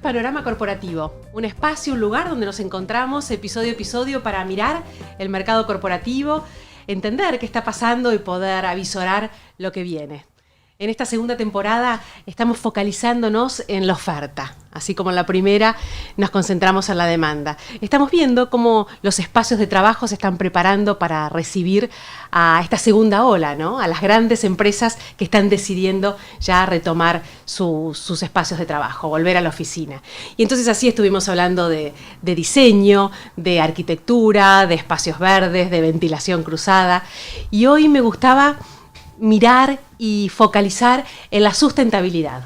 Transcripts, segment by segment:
Panorama Corporativo, un espacio, un lugar donde nos encontramos episodio a episodio para mirar el mercado corporativo, entender qué está pasando y poder avisorar lo que viene. En esta segunda temporada estamos focalizándonos en la oferta, así como en la primera nos concentramos en la demanda. Estamos viendo cómo los espacios de trabajo se están preparando para recibir a esta segunda ola, ¿no? A las grandes empresas que están decidiendo ya retomar sus espacios de trabajo, volver a la oficina. Y entonces así estuvimos hablando de diseño, de arquitectura, de espacios verdes, de ventilación cruzada. Y hoy me gustaba mirar y focalizar en la sustentabilidad,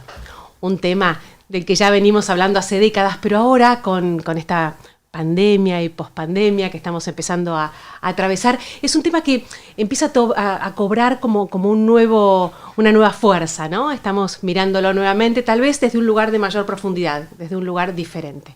un tema del que ya venimos hablando hace décadas, pero ahora con esta pandemia y pospandemia que estamos empezando a atravesar, es un tema que empieza a cobrar como una nueva fuerza, ¿no? Estamos mirándolo nuevamente, tal vez desde un lugar de mayor profundidad, desde un lugar diferente.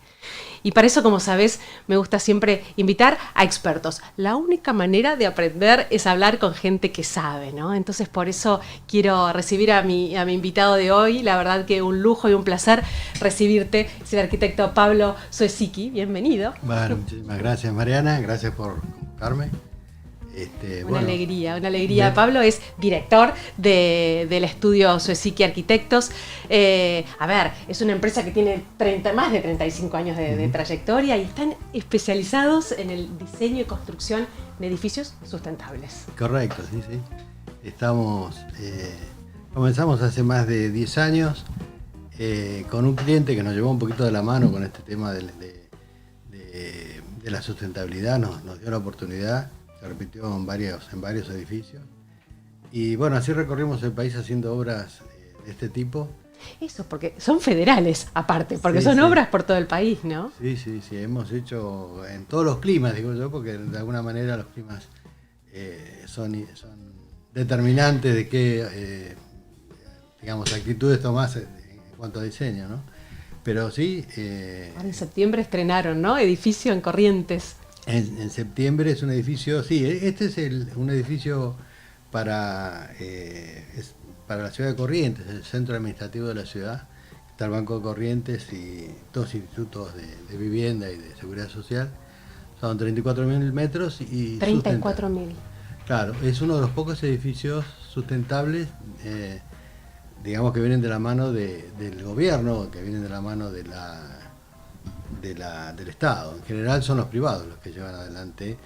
Y para eso, como sabés, me gusta siempre invitar a expertos. La única manera de aprender es hablar con gente que sabe, ¿no? Entonces, por eso quiero recibir a mi invitado de hoy. La verdad que un lujo y un placer recibirte. Es el arquitecto Pablo Suesicki. Bienvenido. Bueno, muchísimas gracias, Mariana. Gracias por convocarme. Una alegría. Pablo es director del estudio Suesicki Arquitectos. Es una empresa que tiene más de 35 años de trayectoria y están especializados en el diseño y construcción de edificios sustentables. Correcto, sí. Comenzamos hace más de 10 años con un cliente que nos llevó un poquito de la mano con este tema de la sustentabilidad, nos dio la oportunidad. Se repitió en varios edificios. Y bueno, así recorrimos el país haciendo obras de este tipo. Eso, porque son federales aparte, porque son obras por todo el país, ¿no? Sí, hemos hecho en todos los climas, digo yo, porque de alguna manera los climas son determinantes de qué, actitudes tomás en cuanto a diseño, ¿no? Pero sí... Ahora en septiembre estrenaron, ¿no? Edificio en Corrientes. En septiembre es un edificio, este es un edificio para la ciudad de Corrientes, el centro administrativo de la ciudad. Está el Banco de Corrientes y dos institutos de vivienda y de seguridad social. Son 34.000 metros y 34.000. Claro, es uno de los pocos edificios sustentables, que vienen de la mano del gobierno, que vienen de la mano del Estado. En general son los privados los que llevan adelante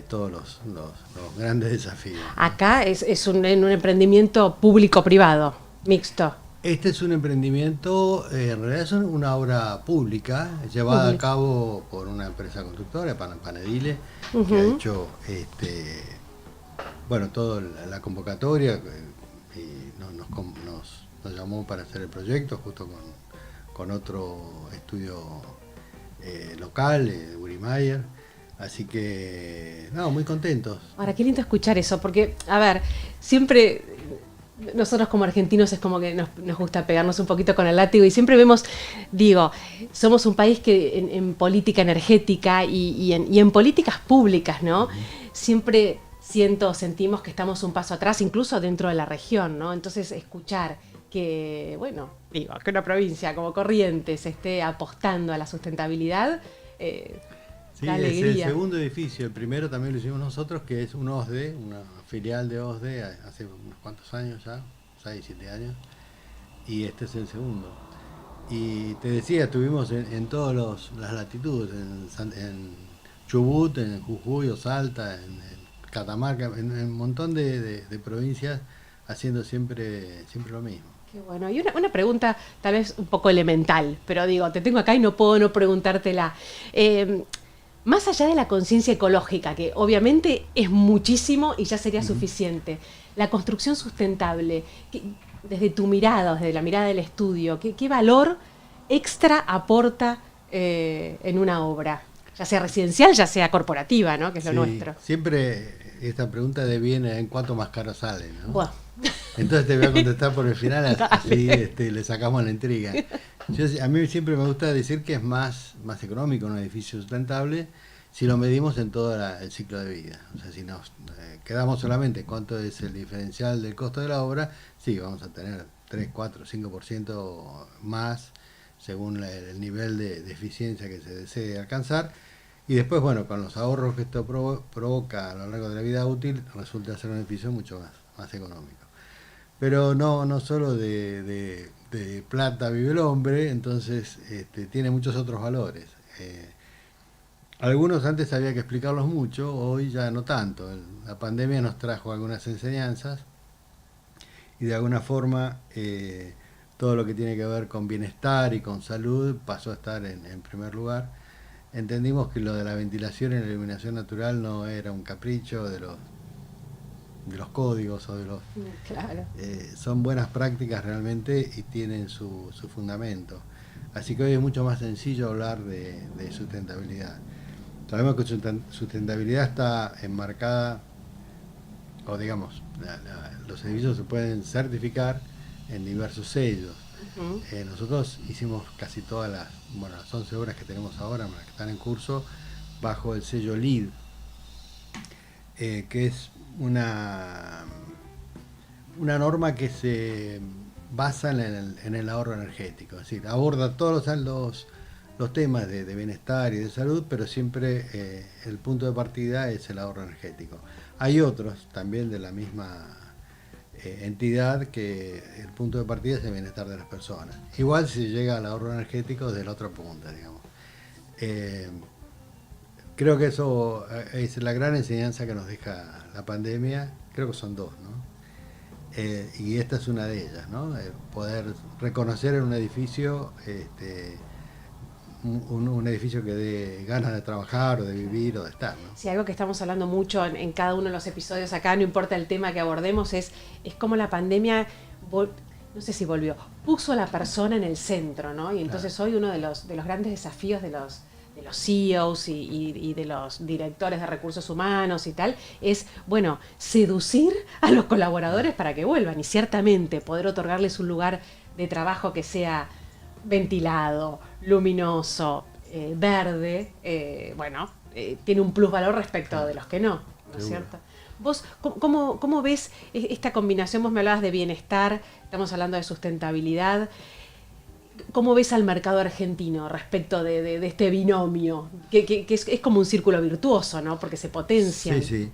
todos los grandes desafíos. Acá es un emprendimiento público-privado, mixto. Este es un emprendimiento, en realidad es una obra pública, llevada a cabo por una empresa constructora, Panedile, que ha hecho toda la convocatoria y nos llamó para hacer el proyecto justo con otro estudio local, Urimayer, así que muy contentos. Ahora, qué lindo escuchar eso, porque, siempre nosotros como argentinos es como que nos gusta pegarnos un poquito con el látigo y siempre vemos, somos un país que en política energética y en políticas públicas, ¿no? Siempre sentimos que estamos un paso atrás, incluso dentro de la región, ¿no? Entonces, escuchar que una provincia como Corrientes esté apostando a la sustentabilidad, da alegría. Es el segundo edificio, el primero también lo hicimos nosotros, que es un OSDE, una filial de OSDE, hace unos cuantos años ya, 6, 7 años, y este es el segundo. Y te decía, estuvimos en todas las latitudes, en Chubut, en Jujuy o Salta, en Catamarca, en un montón de provincias, haciendo siempre lo mismo. Qué bueno. Y una pregunta tal vez un poco elemental, pero te tengo acá y no puedo no preguntártela. Más allá de la conciencia ecológica, que obviamente es muchísimo y ya sería suficiente, la construcción sustentable, desde tu mirada, desde la mirada del estudio, ¿qué valor extra aporta en una obra? Ya sea residencial, ya sea corporativa, ¿no? Que es lo nuestro. Siempre esta pregunta deviene en cuánto más caro sale, ¿no? Bueno. Entonces te voy a contestar por el final, así le sacamos la intriga. A mí siempre me gusta decir que es más económico un edificio sustentable si lo medimos en todo el ciclo de vida. O sea, si nos quedamos solamente cuánto es el diferencial del costo de la obra, sí, vamos a tener 3, 4, 5% más según el nivel de eficiencia que se desee alcanzar. Y después, bueno, con los ahorros que esto provoca a lo largo de la vida útil, resulta ser un edificio mucho más económico. Pero no solo de plata vive el hombre, entonces tiene muchos otros valores. Algunos antes había que explicarlos mucho, hoy ya no tanto. La pandemia nos trajo algunas enseñanzas y de alguna forma todo lo que tiene que ver con bienestar y con salud pasó a estar en primer lugar. Entendimos que lo de la ventilación y la iluminación natural no era un capricho de los códigos o de los... Claro. Son buenas prácticas realmente y tienen su fundamento. Así que hoy es mucho más sencillo hablar de sustentabilidad. Sabemos que sustentabilidad está enmarcada, o digamos, los edificios se pueden certificar en diversos sellos. Uh-huh. Nosotros hicimos casi todas las 11 obras que tenemos ahora, las que están en curso, bajo el sello LEED, que es una norma que se basa en el ahorro energético, es decir, aborda todos los temas de bienestar y de salud, pero siempre el punto de partida es el ahorro energético. Hay otros también de la misma entidad que el punto de partida es el bienestar de las personas. Igual si llega al ahorro energético desde la otra punta, digamos. Creo que eso es la gran enseñanza que nos deja la pandemia. Creo que son dos, ¿no? Y esta es una de ellas, ¿no? Poder reconocer en un edificio un edificio que dé ganas de trabajar o de vivir o de estar, ¿no? Sí, algo que estamos hablando mucho en cada uno de los episodios acá, no importa el tema que abordemos, es cómo la pandemia, no sé si volvió, puso a la persona en el centro, ¿no? Y entonces hoy uno de los grandes desafíos de los CEOs y de los directores de recursos humanos y tal, es, bueno, seducir a los colaboradores para que vuelvan y ciertamente poder otorgarles un lugar de trabajo que sea ventilado, luminoso, verde, tiene un plusvalor respecto de los que no es cierto? ¿Vos cómo ves esta combinación? Vos me hablabas de bienestar, estamos hablando de sustentabilidad. ¿Cómo ves al mercado argentino respecto de este binomio? Que es como un círculo virtuoso, ¿no? Porque se potencian. Sí.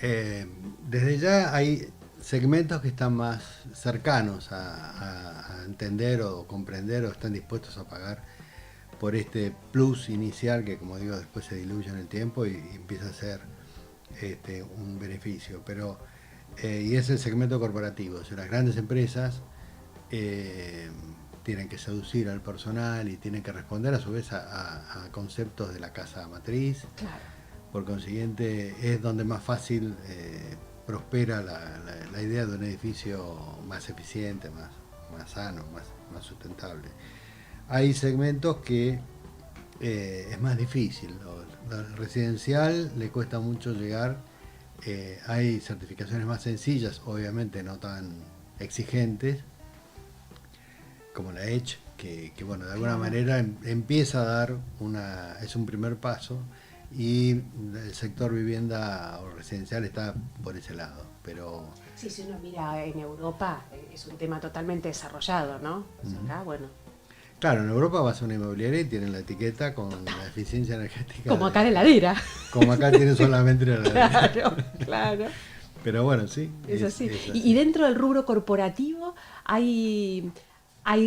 Desde ya hay segmentos que están más cercanos a entender o comprender o están dispuestos a pagar por este plus inicial que, como digo, después se diluye en el tiempo y empieza a ser un beneficio. Pero y es el segmento corporativo, o sea, las grandes empresas tienen que seducir al personal y tienen que responder a su vez a conceptos de la casa matriz. Claro. Por consiguiente, es donde más fácil prospera la idea de un edificio más eficiente, más sano, más sustentable. Hay segmentos que es más difícil. Lo residencial le cuesta mucho llegar. Hay certificaciones más sencillas, obviamente no tan exigentes, como la EDGE, que bueno, de alguna manera empieza a dar es un primer paso, y el sector vivienda o residencial está por ese lado. Pero sí, si uno mira en Europa, es un tema totalmente desarrollado, ¿no? Pues acá, bueno. Claro, en Europa vas a una inmobiliaria y tienen la etiqueta con la eficiencia energética. Como acá la heladera. Como acá tienen solamente la heladera. Claro. Pero bueno, sí. Es así. Y dentro del rubro corporativo hay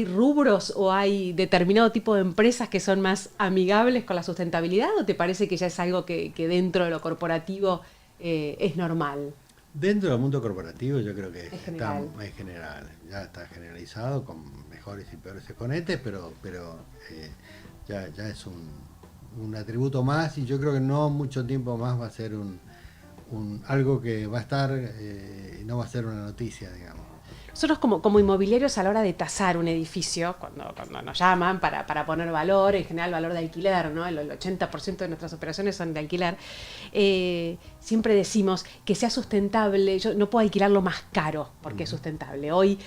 rubros o hay determinado tipo de empresas que son más amigables con la sustentabilidad, o te parece que ya es algo que dentro de lo corporativo es normal? Dentro del mundo corporativo yo creo que es general. Ya está generalizado con mejores y peores exponentes, pero ya es un atributo más, y yo creo que no mucho tiempo más va a ser algo que va a estar, no va a ser una noticia, digamos. Nosotros como inmobiliarios, a la hora de tasar un edificio, cuando nos llaman para poner valor, en general valor de alquiler, ¿no? El 80% de nuestras operaciones son de alquiler, siempre decimos que sea sustentable. Yo no puedo alquilarlo más caro porque es sustentable. Hoy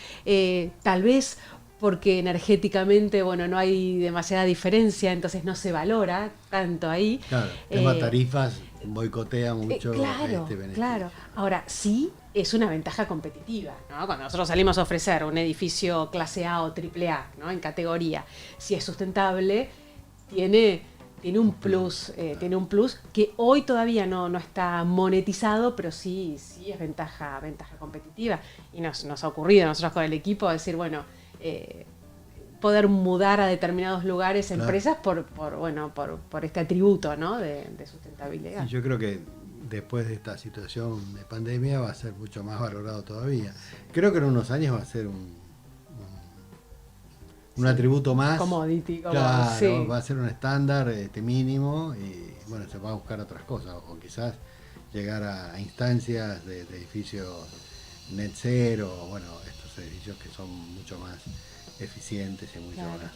tal vez porque energéticamente, bueno, no hay demasiada diferencia, entonces no se valora tanto ahí. Claro, tema tarifas. boicotea mucho claro, este beneficio. claro. Ahora, sí es una ventaja competitiva, ¿no? Cuando nosotros salimos a ofrecer un edificio clase A o triple A, ¿no? En categoría, si es sustentable, tiene tiene un plus que hoy todavía no está monetizado, pero sí es ventaja competitiva. Y nos ha ocurrido a nosotros con el equipo decir, bueno, poder mudar a determinados lugares, Claro. empresas, por este atributo, ¿no? de sustentabilidad. Sí, yo creo que después de esta situación de pandemia va a ser mucho más valorado todavía. Creo que en unos años va a ser un atributo más. Commodity, claro, sí. va a ser un estándar mínimo y bueno, se va a buscar otras cosas o quizás llegar a instancias de edificios net cero, bueno, estos edificios que son mucho más eficientes y mucho Claro. más...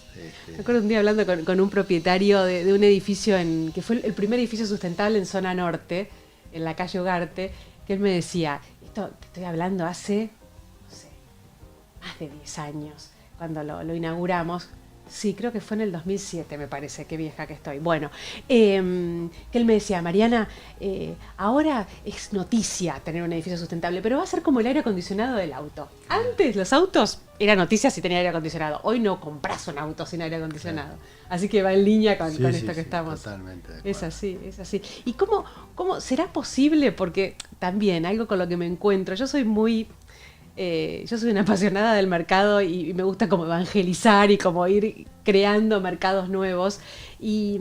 Me acuerdo un día hablando con un propietario de un edificio que fue el primer edificio sustentable en zona norte, en la calle Ugarte, que él me decía, esto te estoy hablando hace, no sé, más de 10 años, cuando lo inauguramos. Sí, creo que fue en el 2007, me parece, qué vieja que estoy. Bueno, que él me decía, Mariana, ahora es noticia tener un edificio sustentable, pero va a ser como el aire acondicionado del auto. Antes los autos era noticia si tenía aire acondicionado. Hoy no compras un auto sin aire acondicionado. Así que va en línea con esto que estamos. Totalmente de acuerdo. Es así, es así. ¿Y cómo será posible? Porque también algo con lo que me encuentro, yo soy una apasionada del mercado y me gusta como evangelizar y como ir creando mercados nuevos. Y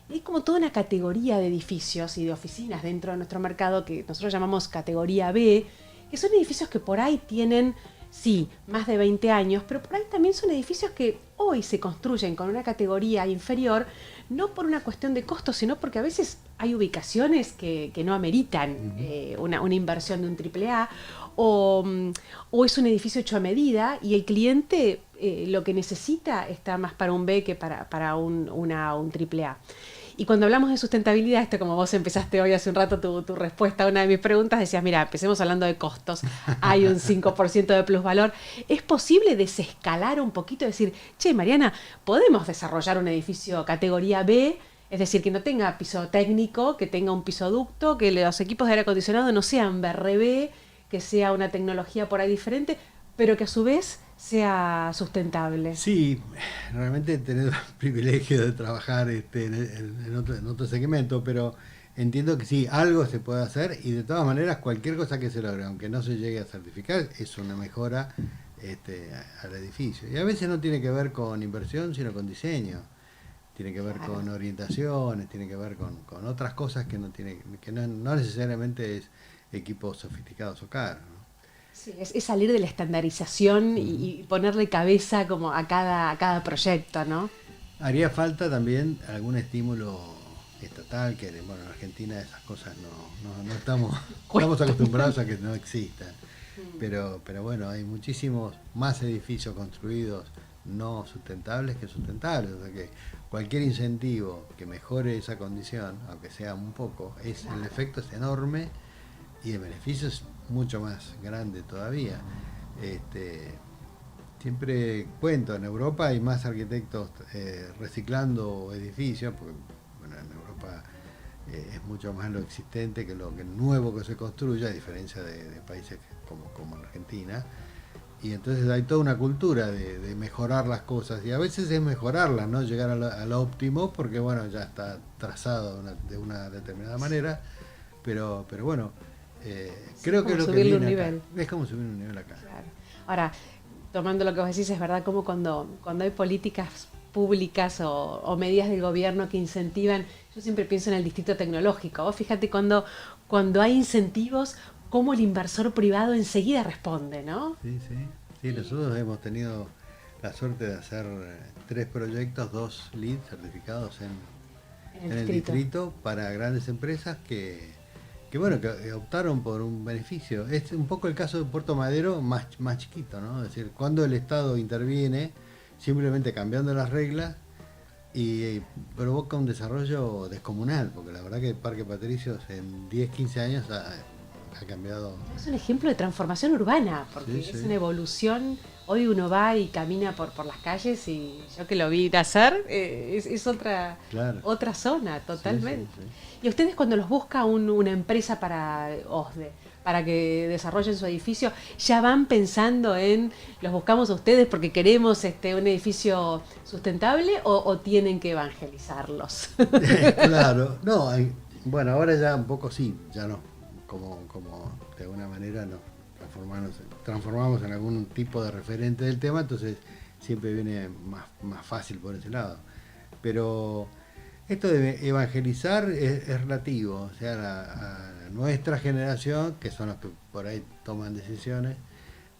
hay como toda una categoría de edificios y de oficinas dentro de nuestro mercado que nosotros llamamos categoría B, que son edificios que por ahí tienen, sí, más de 20 años, pero por ahí también son edificios que hoy se construyen con una categoría inferior, no por una cuestión de costo, sino porque a veces hay ubicaciones que no ameritan una inversión de un AAA, o es un edificio hecho a medida y el cliente lo que necesita está más para un B que para un AAA. Y cuando hablamos de sustentabilidad, esto como vos empezaste hoy hace un rato tu respuesta a una de mis preguntas, decías, mira, empecemos hablando de costos, hay un 5% de plusvalor. ¿Es posible desescalar un poquito y decir, che, Mariana, podemos desarrollar un edificio categoría B? Es decir, que no tenga piso técnico, que tenga un pisoducto, que los equipos de aire acondicionado no sean BRB, que sea una tecnología por ahí diferente, pero que a su vez sea sustentable. Sí, realmente he tenido el privilegio de trabajar en otro segmento, pero entiendo que sí, algo se puede hacer y de todas maneras cualquier cosa que se logre, aunque no se llegue a certificar, es una mejora al edificio. Y a veces no tiene que ver con inversión, sino con diseño. Tiene que ver con orientaciones, tiene que ver con otras cosas que no necesariamente es equipos sofisticados o caros, ¿no? Sí, es salir de la estandarización y ponerle cabeza como a cada proyecto, ¿no? Haría falta también algún estímulo estatal, que bueno, en Argentina esas cosas no estamos acostumbrados a que no existan. Pero bueno, hay muchísimos más edificios construidos no sustentables que sustentables, o sea que cualquier incentivo que mejore esa condición, aunque sea un poco, el efecto es enorme y el beneficio es mucho más grande todavía. Siempre cuento, en Europa hay más arquitectos reciclando edificios, porque bueno, en Europa es mucho más lo existente que lo nuevo que se construye, a diferencia de países como Argentina. Y entonces hay toda una cultura de mejorar las cosas, y a veces es mejorarlas, no llegar a lo óptimo, porque bueno, ya está trazado de una determinada manera, pero bueno, creo que es lo que viene un nivel. Es como subir un nivel acá. Claro. Ahora, tomando lo que vos decís, es verdad como cuando hay políticas públicas o medidas del gobierno que incentivan, yo siempre pienso en el distrito tecnológico. Vos fíjate cuando hay incentivos, cómo el inversor privado enseguida responde, ¿no? Sí, nosotros hemos tenido la suerte de hacer 3 proyectos, 2 LEED certificados en el distrito para grandes empresas que optaron por un beneficio. Es un poco el caso de Puerto Madero más chiquito, ¿no? Es decir, cuando el Estado interviene simplemente cambiando las reglas y provoca un desarrollo descomunal, porque la verdad que el Parque Patricios en 10, 15 años ha cambiado. Es un ejemplo de transformación urbana, porque Sí, es sí. una evolución. Hoy uno va y camina por las calles y yo que lo vi nacer, es Claro. otra zona, Sí, sí, totalmente. sí. Y ustedes cuando los busca una empresa para OSDE, para que desarrollen su edificio, ya van pensando en, los buscamos a ustedes porque queremos un edificio sustentable o tienen que evangelizarlos. Claro, no, bueno, ahora ya un poco sí, ya no, como de alguna manera nos transformamos en algún tipo de referente del tema, entonces siempre viene más fácil por ese lado. Pero esto de evangelizar es relativo, o sea, a nuestra generación, que son los que por ahí toman decisiones,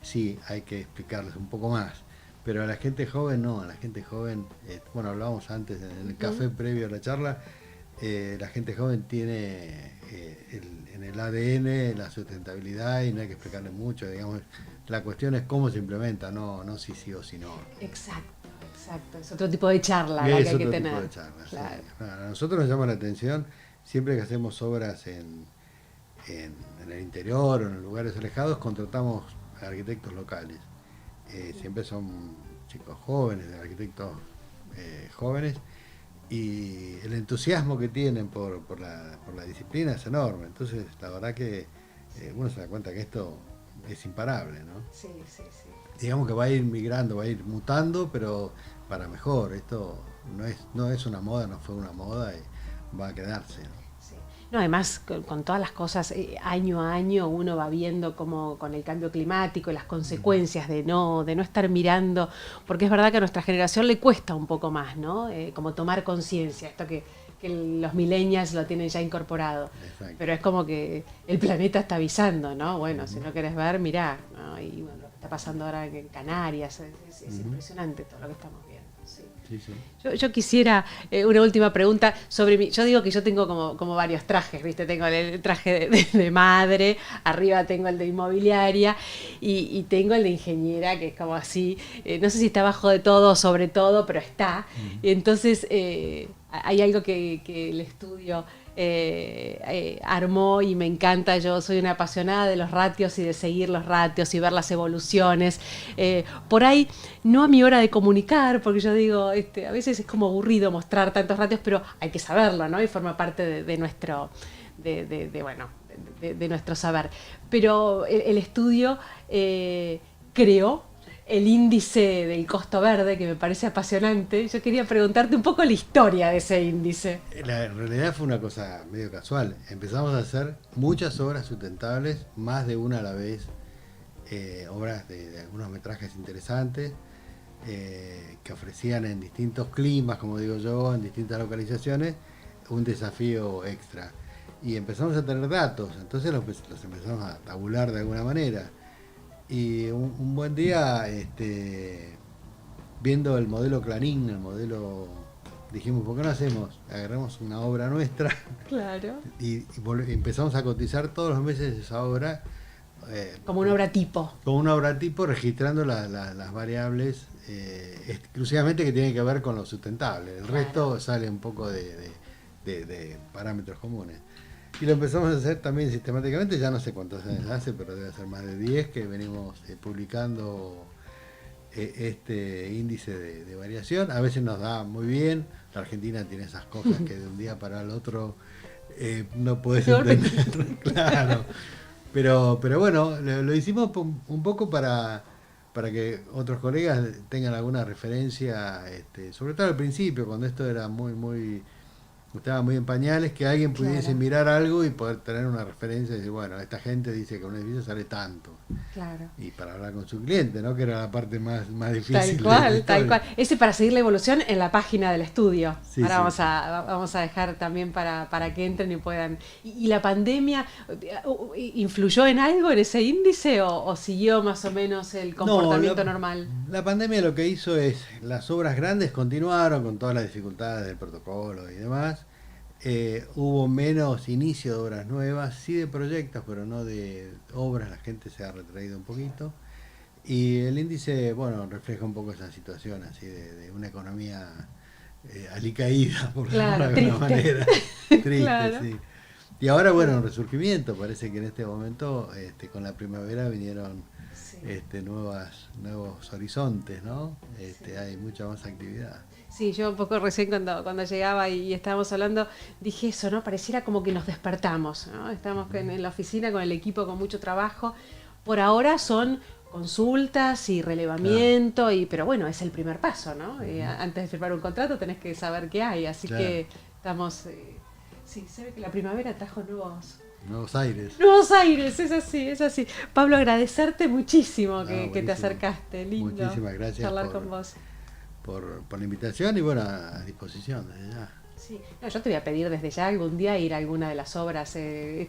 sí hay que explicarles un poco más. Pero a la gente joven no, a la gente joven, bueno, hablábamos antes en el café previo a la charla, la gente joven tiene en el ADN la sustentabilidad y no hay que explicarle mucho, digamos, la cuestión es cómo se implementa, no si sí o si no. Exacto, exacto. Es otro tipo de charla Y la es que hay que otro tener. tipo de charla. Claro. Sí. A nosotros nos llama la atención, siempre que hacemos obras en el interior o en lugares alejados, contratamos arquitectos locales. Siempre son chicos jóvenes, arquitectos jóvenes, y el entusiasmo que tienen por la disciplina es enorme. Entonces, la verdad que uno se da cuenta que esto es imparable, ¿no? Sí, sí, sí. Digamos que va a ir migrando, va a ir mutando, pero para mejor. Esto no es una moda, no fue una moda y va a quedarse, ¿no? Sí. No, además, con todas las cosas, año a año uno va viendo cómo con el cambio climático y las consecuencias de no estar mirando, porque es verdad que a nuestra generación le cuesta un poco más, ¿no? Como tomar conciencia, esto que los millennials lo tienen ya incorporado. Exacto. Pero es como que el planeta está avisando, ¿no? Bueno, si no querés ver, mirá, ¿no? Y bueno, lo que está pasando ahora en Canarias, es impresionante todo lo que estamos viendo. Sí. Sí, sí. Yo quisiera una última pregunta sobre mí. Yo digo que yo tengo como varios trajes, ¿viste? Tengo el traje de madre, arriba tengo el de inmobiliaria y tengo el de ingeniera, que es como así, no sé si está abajo de todo o sobre todo, pero está. Y entonces hay algo que el estudio armó y me encanta. Yo soy una apasionada de los ratios y de seguir los ratios y ver las evoluciones. Por ahí, no a mi hora de comunicar, porque yo digo, a veces es como aburrido mostrar tantos ratios, pero hay que saberlo, ¿no? Y forma parte de nuestro, de nuestro saber. Pero el estudio creó el índice del costo verde, que me parece apasionante. Yo quería preguntarte un poco la historia de ese índice. En realidad fue una cosa medio casual. Empezamos a hacer muchas obras sustentables, más de una a la vez, obras de algunos metrajes interesantes, que ofrecían en distintos climas, como digo yo, en distintas localizaciones, un desafío extra. Y empezamos a tener datos, entonces los empezamos a tabular de alguna manera. Y un buen día, viendo el modelo Clarín, dijimos, ¿por qué no hacemos? Agarramos una obra nuestra Claro. y empezamos a cotizar todos los meses esa obra. Como una obra tipo. Como una obra tipo, registrando las variables exclusivamente que tienen que ver con lo sustentable. El resto sale un poco de parámetros comunes. Y lo empezamos a hacer también sistemáticamente, ya no sé cuántos años hace, pero debe ser más de 10 que venimos publicando este índice de variación. A veces nos da muy bien, la Argentina tiene esas cosas que de un día para el otro no puedes entender. Claro. Pero bueno, lo hicimos un poco para que otros colegas tengan alguna referencia, sobre todo al principio, cuando esto era estaba muy en pañales, que alguien pudiese mirar algo y poder tener una referencia y decir, bueno, esta gente dice que un edificio sale tanto. Claro. Y para hablar con su cliente, ¿no? Que era la parte más difícil. Tal cual. Ese para seguir la evolución en la página del estudio. Sí, ahora sí, vamos a dejar también para que entren y puedan. ¿Y la pandemia influyó en algo en ese índice o siguió más o menos el comportamiento normal? La pandemia lo que hizo es, las obras grandes continuaron con todas las dificultades del protocolo y demás. Hubo menos inicio de obras nuevas, sí de proyectos, pero no de obras, la gente se ha retraído un poquito. Y el índice, bueno, refleja un poco esa situación así de una economía alicaída, por decirlo de alguna manera. Triste, Claro. sí. Y ahora, bueno, un resurgimiento. Parece que en este momento, con la primavera vinieron Sí. nuevos horizontes, ¿no? Sí. Hay mucha más actividad. Sí, yo un poco recién cuando llegaba y estábamos hablando, dije eso, ¿no? Pareciera como que nos despertamos, ¿no? Estamos en la oficina con el equipo con mucho trabajo. Por ahora son consultas y Claro, relevamiento, pero bueno, es el primer paso, ¿no? Antes de firmar un contrato tenés que saber qué hay, así claro. que estamos... sí, se ve que la primavera trajo Nuevos aires. nuevos aires, es así, es así. Pablo, agradecerte muchísimo No, que te buenísimo. acercaste, lindo Muchísimas gracias charlar con vos. por la invitación y bueno, a disposición desde ya. Sí, no, yo te voy a pedir desde ya algún día ir a alguna de las obras, si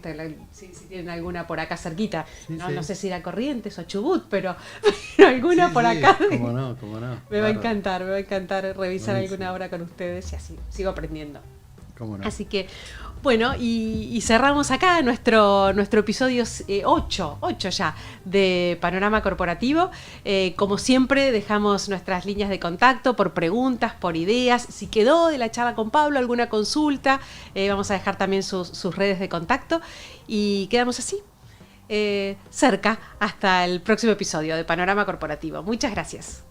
tienen alguna por acá cerquita. Sí, No, sí. no sé si ir a Corrientes o Chubut, pero alguna Sí, por sí, acá. cómo no, cómo no. Me va a Bárbaro. encantar, me va a encantar revisar alguna Buenísimo. obra con ustedes y así sigo aprendiendo. Cómo no. Así que, bueno, y cerramos acá nuestro episodio 8 ya de Panorama Corporativo. Como siempre, dejamos nuestras líneas de contacto por preguntas, por ideas. Si quedó de la charla con Pablo alguna consulta, vamos a dejar también sus redes de contacto. Y quedamos así, cerca hasta el próximo episodio de Panorama Corporativo. Muchas gracias.